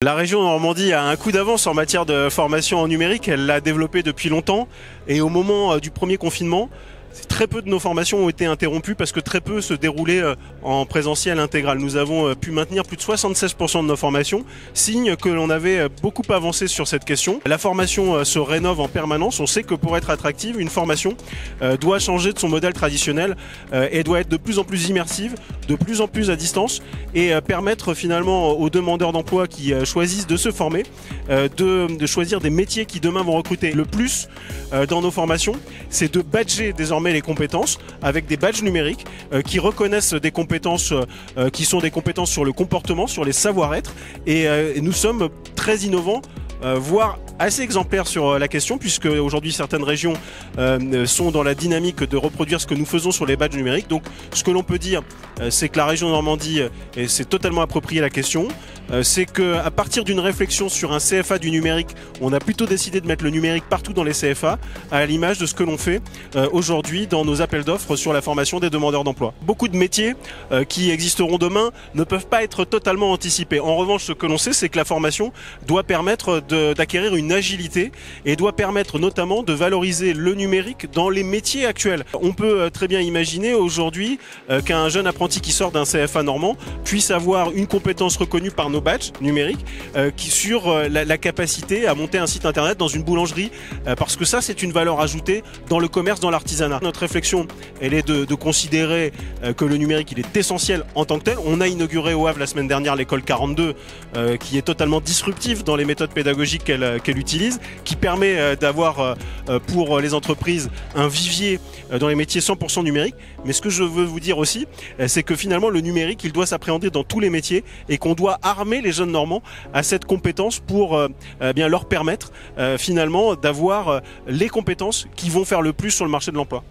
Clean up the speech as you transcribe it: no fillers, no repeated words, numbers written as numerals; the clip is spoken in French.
La région Normandie a un coup d'avance en matière de formation en numérique, elle l'a développé depuis longtemps et au moment du premier confinement, très peu de nos formations ont été interrompues parce que très peu se déroulaient en présentiel intégral. Nous avons pu maintenir plus de 76% de nos formations, signe que l'on avait beaucoup avancé sur cette question. La formation se rénove en permanence. On sait que pour être attractive, une formation doit changer de son modèle traditionnel et doit être de plus en plus immersive, de plus en plus à distance et permettre finalement aux demandeurs d'emploi qui choisissent de se former de choisir des métiers qui demain vont recruter. Le plus dans nos formations, c'est de badger désormais les compétences avec des badges numériques qui reconnaissent des compétences qui sont des compétences sur le comportement, sur les savoir-être et nous sommes très innovants, voire assez exemplaires sur la question puisque aujourd'hui certaines régions sont dans la dynamique de reproduire ce que nous faisons sur les badges numériques. Donc ce que l'on peut dire c'est que la région Normandie s'est totalement approprié la question, c'est qu'à partir d'une réflexion sur un CFA du numérique, on a plutôt décidé de mettre le numérique partout dans les CFA à l'image de ce que l'on fait aujourd'hui dans nos appels d'offres sur la formation des demandeurs d'emploi. Beaucoup de métiers qui existeront demain ne peuvent pas être totalement anticipés. En revanche, ce que l'on sait, c'est que la formation doit permettre d'acquérir une agilité et doit permettre notamment de valoriser le numérique dans les métiers actuels. On peut très bien imaginer aujourd'hui qu'un jeune apprenti qui sort d'un CFA normand puisse avoir une compétence reconnue par nos badges numériques qui sur la capacité à monter un site internet dans une boulangerie parce que ça c'est une valeur ajoutée dans le commerce, dans l'artisanat. Notre réflexion elle est de considérer que le numérique il est essentiel en tant que tel. On a inauguré au Havre la semaine dernière l'école 42 qui est totalement disruptive dans les méthodes pédagogiques qu'elle utilise, qui permet d'avoir pour les entreprises un vivier dans les métiers 100% numériques. Mais ce que je veux vous dire aussi, c'est que finalement le numérique il doit s'appréhender dans tous les métiers et qu'on doit armer les jeunes Normands à cette compétence pour bien leur permettre finalement d'avoir les compétences qui vont faire le plus sur le marché de l'emploi.